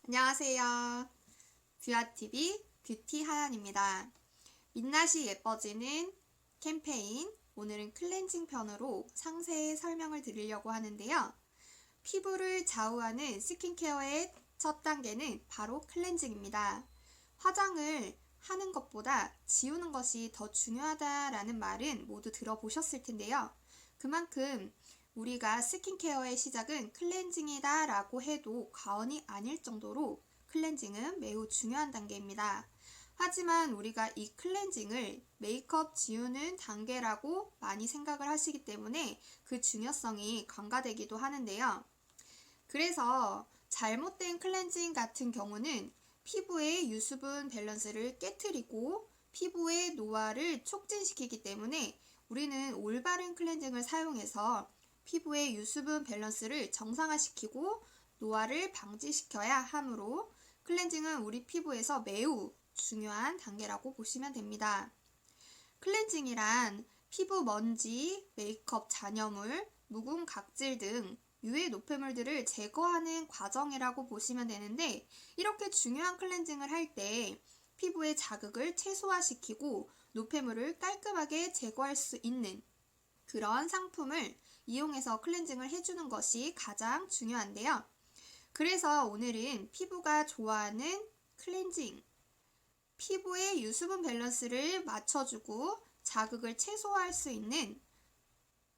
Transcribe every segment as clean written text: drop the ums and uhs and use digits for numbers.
안녕하세요. 뷰아TV 뷰티 하연입니다. 민낯이 예뻐지는 캠페인, 오늘은 클렌징 편으로 상세히 설명을 드리려고 하는데요. 피부를 좌우하는 스킨케어의 첫 단계는 바로 클렌징입니다. 화장을 하는 것보다 지우는 것이 더 중요하다라는 말은 모두 들어보셨을 텐데요. 그만큼 우리가 스킨케어의 시작은 클렌징이다 라고 해도 과언이 아닐 정도로 클렌징은 매우 중요한 단계입니다. 하지만 우리가 이 클렌징을 메이크업 지우는 단계라고 많이 생각을 하시기 때문에 그 중요성이 간과되기도 하는데요. 그래서 잘못된 클렌징 같은 경우는 피부의 유수분 밸런스를 깨트리고 피부의 노화를 촉진시키기 때문에 우리는 올바른 클렌징을 사용해서 피부의 유수분 밸런스를 정상화시키고 노화를 방지시켜야 하므로 클렌징은 우리 피부에서 매우 중요한 단계라고 보시면 됩니다. 클렌징이란 피부 먼지, 메이크업 잔여물, 묵은 각질 등 유해 노폐물들을 제거하는 과정이라고 보시면 되는데, 이렇게 중요한 클렌징을 할 때 피부의 자극을 최소화시키고 노폐물을 깔끔하게 제거할 수 있는 그런 상품을 이용해서 클렌징을 해주는 것이 가장 중요한데요. 그래서 오늘은 피부가 좋아하는 클렌징, 피부의 유수분 밸런스를 맞춰주고 자극을 최소화할 수 있는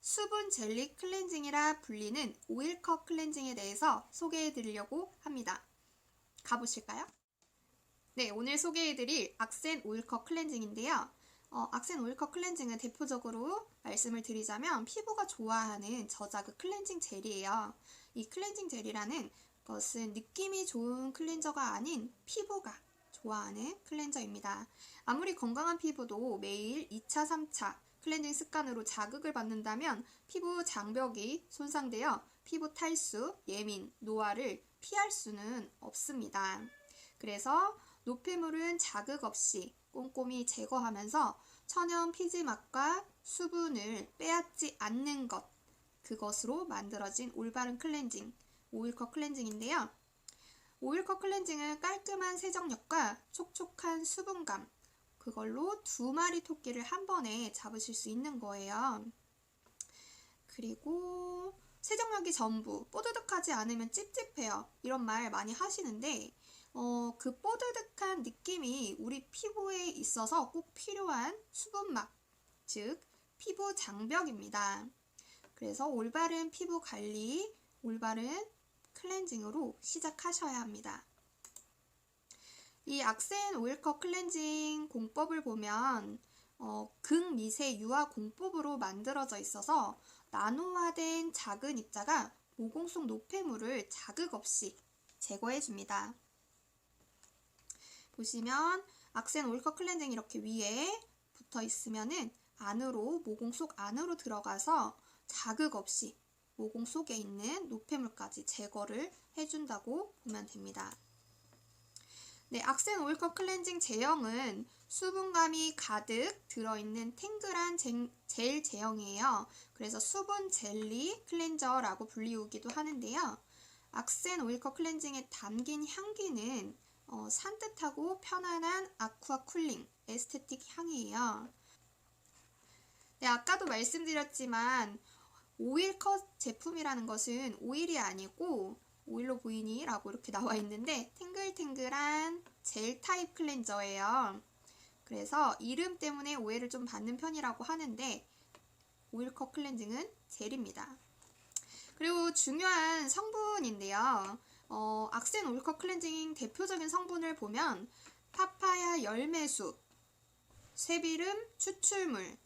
수분 젤리 클렌징이라 불리는 오일컵 클렌징에 대해서 소개해 드리려고 합니다. 가보실까요? 네, 오늘 소개해드릴 악센 오일컵 클렌징인데요. 악센 오일컵 클렌징은 대표적으로 말씀을 드리자면 피부가 좋아하는 저자극 클렌징 젤이에요. 이 클렌징 젤이라는 것은 느낌이 좋은 클렌저가 아닌 피부가 좋아하는 클렌저입니다. 아무리 건강한 피부도 매일 2차, 3차 클렌징 습관으로 자극을 받는다면 피부 장벽이 손상되어 피부 탈수, 예민, 노화를 피할 수는 없습니다. 그래서 노폐물은 자극 없이 꼼꼼히 제거하면서 천연 피지막과 수분을 빼앗지 않는 것, 그것으로 만들어진 올바른 클렌징, 오일컵 클렌징인데요. 오일컵 클렌징은 깔끔한 세정력과 촉촉한 수분감, 그걸로 2마리 토끼를 한 번에 잡으실 수 있는 거예요. 그리고 세정력이 전부, 뽀드득하지 않으면 찝찝해요, 이런 말 많이 하시는데 그 뽀드득한 느낌이 우리 피부에 있어서 꼭 필요한 수분막, 즉 피부 장벽입니다. 그래서 올바른 피부 관리, 올바른 클렌징으로 시작하셔야 합니다. 이 악센 오일컵 클렌징 공법을 보면 극미세 유화 공법으로 만들어져 있어서 나노화된 작은 입자가 모공 속 노폐물을 자극 없이 제거해 줍니다. 보시면 악센 오일컵 클렌징 이렇게 위에 붙어 있으면은 안으로, 모공 속 안으로 들어가서 자극 없이 모공 속에 있는 노폐물까지 제거를 해준다고 보면 됩니다. 네, 악센 오일컵 클렌징 제형은 수분감이 가득 들어있는 탱글한 젤 제형이에요. 그래서 수분 젤리 클렌저라고 불리우기도 하는데요. 악센 오일컵 클렌징에 담긴 향기는 산뜻하고 편안한 아쿠아 쿨링 에스테틱 향이에요. 네, 아까도 말씀드렸지만 오일컷 제품이라는 것은 오일이 아니고 오일로 보이니? 라고 이렇게 나와 있는데 탱글탱글한 젤 타입 클렌저예요. 그래서 이름 때문에 오해를 좀 받는 편이라고 하는데 오일컷 클렌징은 젤입니다. 그리고 중요한 성분인데요. 악센 오일컵 클렌징 대표적인 성분을 보면 파파야 열매수, 쇠비름 추출물,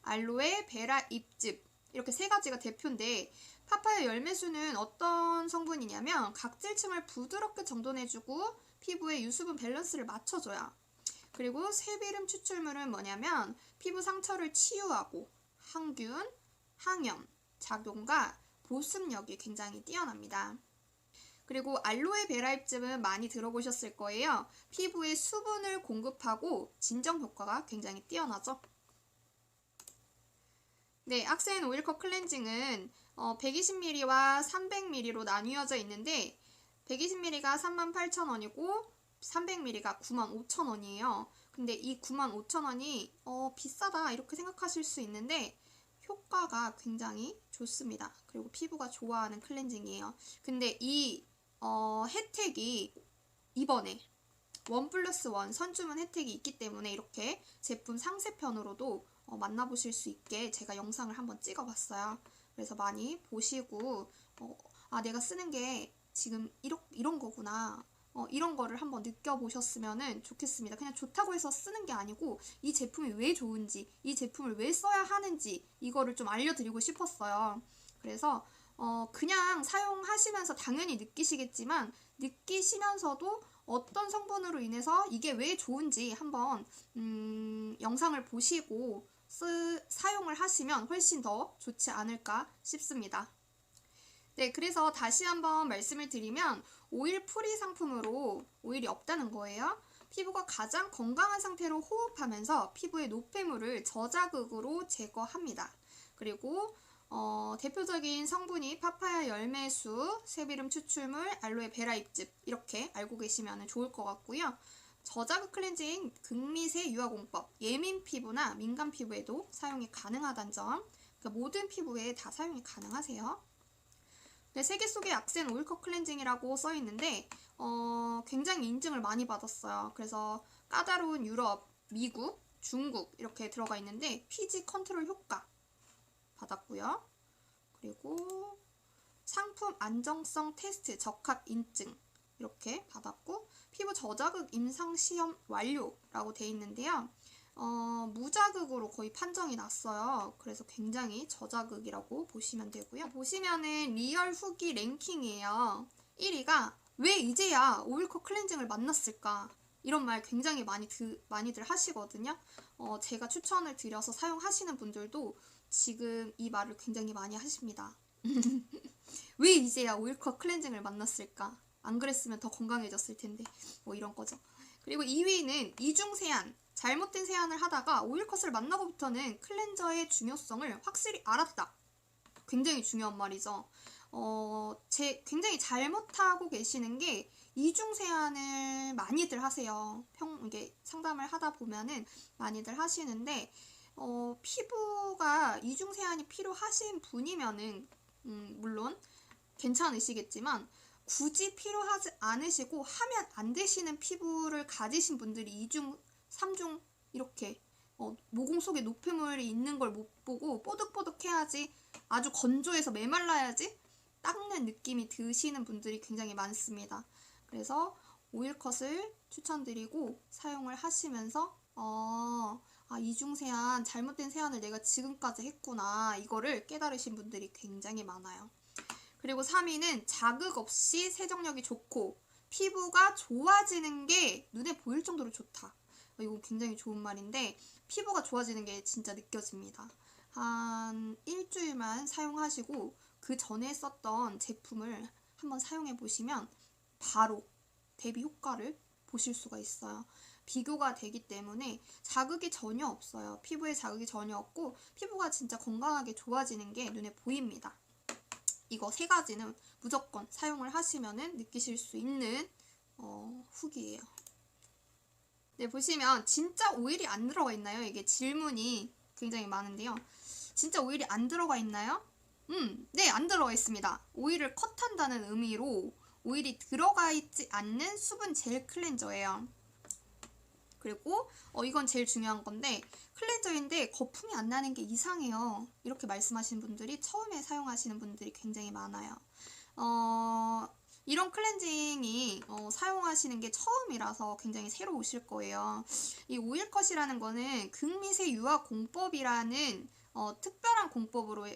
알로에 베라 잎즙, 이렇게 3가지가 대표인데 파파야 열매수는 어떤 성분이냐면 각질층을 부드럽게 정돈해주고 피부의 유수분 밸런스를 맞춰줘요. 그리고 쇠비름 추출물은 뭐냐면 피부 상처를 치유하고 항균, 항염, 작용과 보습력이 굉장히 뛰어납니다. 그리고 알로에 베라 잎즙은 많이 들어보셨을 거예요. 피부에 수분을 공급하고 진정 효과가 굉장히 뛰어나죠. 네, 악센 오일컵 클렌징은 120ml와 300ml로 나뉘어져 있는데 120ml가 38,000원이고 300ml가 95,000원이에요. 근데 이 95,000원이 비싸다 이렇게 생각하실 수 있는데 효과가 굉장히 좋습니다. 그리고 피부가 좋아하는 클렌징이에요. 근데 이 혜택이 이번에 1+1 선주문 혜택이 있기 때문에 이렇게 제품 상세편으로도 만나보실 수 있게 제가 영상을 한번 찍어봤어요. 그래서 많이 보시고 내가 쓰는 게 지금 이런 거구나. 이런 거를 한번 느껴보셨으면 좋겠습니다. 그냥 좋다고 해서 쓰는 게 아니고 이 제품이 왜 좋은지, 이 제품을 왜 써야 하는지 이거를 좀 알려드리고 싶었어요. 그래서 그냥 사용하시면서 당연히 느끼시겠지만 느끼시면서도 어떤 성분으로 인해서 이게 왜 좋은지 한번 영상을 보시고 사용을 하시면 훨씬 더 좋지 않을까 싶습니다. 네, 그래서 다시 한번 말씀을 드리면 오일 프리 상품으로 오일이 없다는 거예요. 피부가 가장 건강한 상태로 호흡하면서 피부의 노폐물을 저자극으로 제거합니다. 그리고 대표적인 성분이 파파야 열매수, 새비름 추출물, 알로에 베라 잎즙 이렇게 알고 계시면 좋을 것 같고요. 저자극 클렌징 극미세 유화공법, 예민 피부나 민감 피부에도 사용이 가능하다는 점, 그러니까 모든 피부에 다 사용이 가능하세요. 네, 세계 속의 악센 오일컷 클렌징이라고 써있는데 굉장히 인증을 많이 받았어요. 그래서 까다로운 유럽, 미국, 중국 이렇게 들어가 있는데 피지 컨트롤 효과 받았고요. 그리고 상품 안정성 테스트 적합 인증 이렇게 받았고 피부 저자극 임상 시험 완료라고 돼 있는데요. 무자극으로 거의 판정이 났어요. 그래서 굉장히 저자극이라고 보시면 되고요. 보시면은 리얼 후기 랭킹이에요. 1위가 왜 이제야 오일컷 클렌징을 만났을까? 이런 말 굉장히 많이들 하시거든요. 제가 추천을 드려서 사용하시는 분들도 지금 이 말을 굉장히 많이 하십니다. 왜 이제야 오일컷 클렌징을 만났을까? 안 그랬으면 더 건강해졌을 텐데 뭐 이런 거죠. 그리고 2위는 이중 세안. 잘못된 세안을 하다가 오일컷을 만나고부터는 클렌저의 중요성을 확실히 알았다. 굉장히 중요한 말이죠. 굉장히 잘못하고 계시는 게 이중 세안을 많이들 하세요. 이게 상담을 하다 보면은 많이들 하시는데 피부가 이중 세안이 필요하신 분이면은 물론 괜찮으시겠지만 굳이 필요하지 않으시고 하면 안 되시는 피부를 가지신 분들이 2중, 3중 이렇게 모공 속에 노폐물이 있는 걸 못 보고 뽀득뽀득 해야지 아주 건조해서 메말라야지 닦는 느낌이 드시는 분들이 굉장히 많습니다. 그래서 오일컷을 추천드리고 사용을 하시면서 이중 세안, 잘못된 세안을 내가 지금까지 했구나 이거를 깨달으신 분들이 굉장히 많아요. 그리고 3위는 자극 없이 세정력이 좋고 피부가 좋아지는 게 눈에 보일 정도로 좋다. 이거 굉장히 좋은 말인데 피부가 좋아지는 게 진짜 느껴집니다. 한 일주일만 사용하시고 그 전에 썼던 제품을 한번 사용해 보시면 바로 대비 효과를 보실 수가 있어요. 비교가 되기 때문에 자극이 전혀 없어요. 피부에 자극이 전혀 없고 피부가 진짜 건강하게 좋아지는 게 눈에 보입니다. 이거 3가지는 무조건 사용을 하시면은 느끼실 수 있는 후기예요. 네, 보시면 진짜 오일이 안 들어가 있나요? 이게 질문이 굉장히 많은데요. 진짜 오일이 안 들어가 있나요? 네, 안 들어가 있습니다. 오일을 컷한다는 의미로 오일이 들어가 있지 않는 수분 젤 클렌저예요. 그리고 이건 제일 중요한 건데 클렌저인데 거품이 안 나는 게 이상해요. 이렇게 말씀하시는 분들이 처음에 사용하시는 분들이 굉장히 많아요. 이런 클렌징이 사용하시는 게 처음이라서 굉장히 새로우실 거예요. 이 오일컷이라는 거는 극미세 유화 공법이라는 특별한 공법으로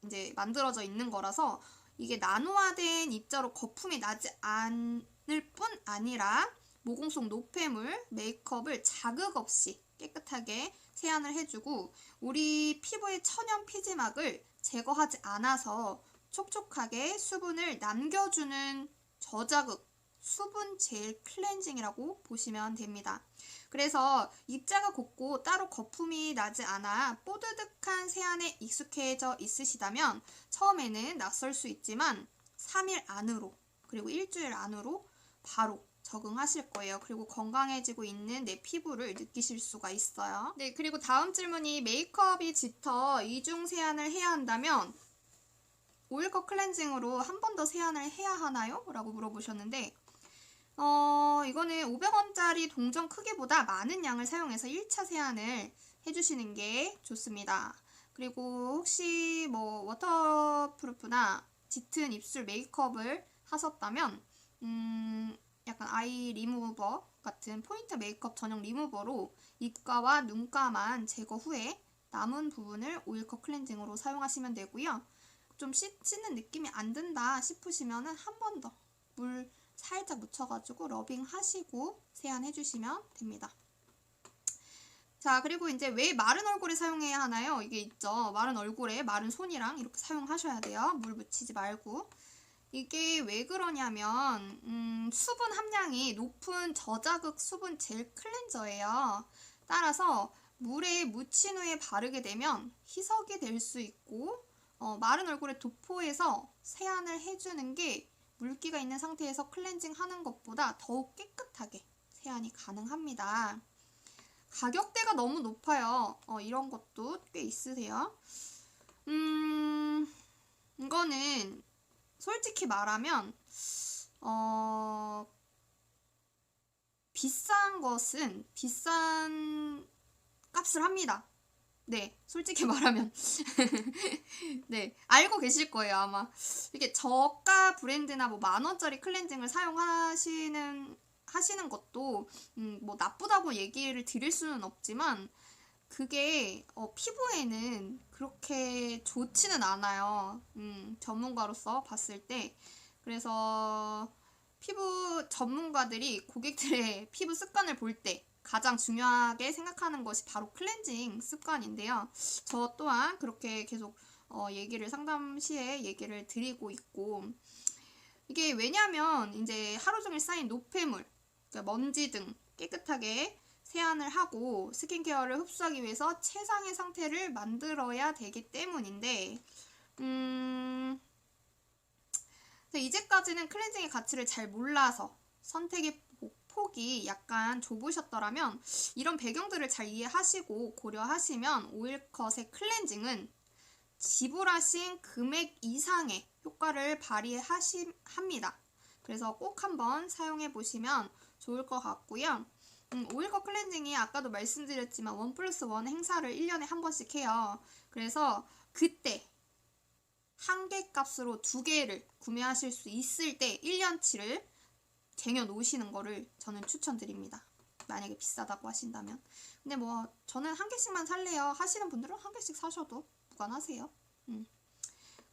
이제 만들어져 있는 거라서 이게 나노화된 입자로 거품이 나지 않을 뿐 아니라 모공 속 노폐물, 메이크업을 자극 없이 깨끗하게 세안을 해주고 우리 피부의 천연 피지막을 제거하지 않아서 촉촉하게 수분을 남겨주는 저자극 수분 젤 클렌징이라고 보시면 됩니다. 그래서 입자가 곱고 따로 거품이 나지 않아 뽀드득한 세안에 익숙해져 있으시다면 처음에는 낯설 수 있지만 3일 안으로 그리고 일주일 안으로 바로 적응하실 거예요. 그리고 건강해지고 있는 내 피부를 느끼실 수가 있어요. 네, 그리고 다음 질문이 메이크업이 짙어 이중 세안을 해야 한다면 오일컷 클렌징으로 한 번 더 세안을 해야 하나요? 라고 물어보셨는데 이거는 500원짜리 동전 크기보다 많은 양을 사용해서 1차 세안을 해주시는 게 좋습니다. 그리고 혹시 뭐 워터프루프나 짙은 입술 메이크업을 하셨다면 약간 아이 리무버 같은 포인트 메이크업 전용 리무버로 입가와 눈가만 제거 후에 남은 부분을 오일컷 클렌징으로 사용하시면 되고요. 좀 씻는 느낌이 안 든다 싶으시면 한 번 더 물 살짝 묻혀가지고 러빙 하시고 세안해주시면 됩니다. 자, 그리고 이제 왜 마른 얼굴에 사용해야 하나요? 이게 있죠. 마른 얼굴에 마른 손이랑 이렇게 사용하셔야 돼요. 물 묻히지 말고. 이게 왜 그러냐면 수분 함량이 높은 저자극 수분 젤 클렌저예요. 따라서 물에 묻힌 후에 바르게 되면 희석이 될 수 있고 마른 얼굴에 도포해서 세안을 해주는 게 물기가 있는 상태에서 클렌징 하는 것보다 더욱 깨끗하게 세안이 가능합니다. 가격대가 너무 높아요. 이런 것도 꽤 있으세요. 이거는 솔직히 말하면 비싼 것은 비싼 값을 합니다. 네, 솔직히 말하면 네, 알고 계실 거예요, 아마. 이게 저가 브랜드나 뭐 10,000원짜리 클렌징을 사용하시는 것도 뭐 나쁘다고 얘기를 드릴 수는 없지만 그게 피부에는 그렇게 좋지는 않아요. 전문가로서 봤을 때. 그래서 피부 전문가들이 고객들의 피부 습관을 볼 때 가장 중요하게 생각하는 것이 바로 클렌징 습관인데요. 저 또한 그렇게 계속 상담 시에 얘기를 드리고 있고, 이게 왜냐면 이제 하루 종일 쌓인 노폐물, 그러니까 먼지 등 깨끗하게 세안을 하고 스킨케어를 흡수하기 위해서 최상의 상태를 만들어야 되기 때문인데 이제까지는 클렌징의 가치를 잘 몰라서 선택의 폭이 약간 좁으셨더라면 이런 배경들을 잘 이해하시고 고려하시면 오일컷의 클렌징은 지불하신 금액 이상의 효과를 발휘합니다. 그래서 꼭 한번 사용해 보시면 좋을 것 같고요. 오일컷 클렌징이 아까도 말씀드렸지만 1+1 행사를 1년에 한 번씩 해요. 그래서 그때 한 개 값으로 2개를 구매하실 수 있을 때 1년치를 쟁여 놓으시는 거를 저는 추천드립니다. 만약에 비싸다고 하신다면. 근데 뭐 저는 한 개씩만 살래요 하시는 분들은 한 개씩 사셔도 무관하세요.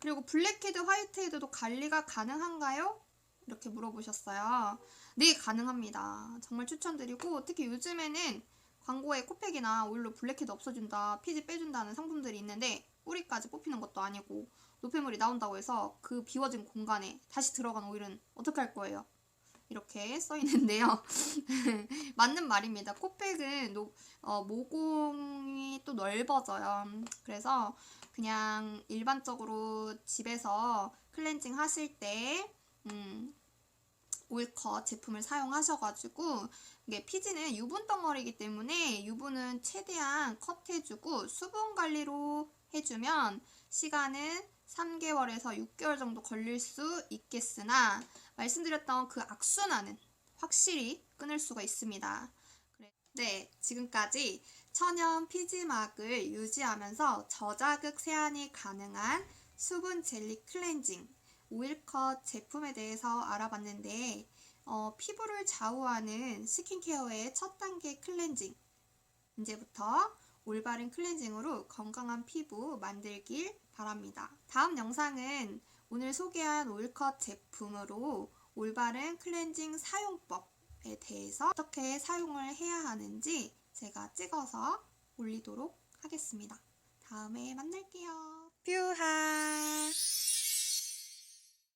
그리고 블랙헤드, 화이트헤드도 관리가 가능한가요? 이렇게 물어보셨어요. 네, 가능합니다. 정말 추천드리고 특히 요즘에는 광고에 코팩이나 오일로 블랙헤드 없어준다, 피지 빼준다는 상품들이 있는데 뿌리까지 뽑히는 것도 아니고 노폐물이 나온다고 해서 그 비워진 공간에 다시 들어간 오일은 어떻게 할 거예요? 이렇게 써있는데요. 맞는 말입니다. 코팩은 모공이 또 넓어져요. 그래서 그냥 일반적으로 집에서 클렌징 하실 때 오일컷 제품을 사용하셔가지고 이게 피지는 유분 덩어리이기 때문에 유분은 최대한 컷해주고 수분 관리로 해주면 시간은 3개월에서 6개월 정도 걸릴 수 있겠으나 말씀드렸던 그 악순환은 확실히 끊을 수가 있습니다. 네, 지금까지 천연 피지막을 유지하면서 저자극 세안이 가능한 수분 젤리 클렌징 오일컷 제품에 대해서 알아봤는데 피부를 좌우하는 스킨케어의 첫 단계 클렌징, 이제부터 올바른 클렌징으로 건강한 피부 만들길 바랍니다. 다음 영상은 오늘 소개한 오일컷 제품으로 올바른 클렌징 사용법에 대해서 어떻게 사용을 해야 하는지 제가 찍어서 올리도록 하겠습니다. 다음에 만날게요. 뷰하!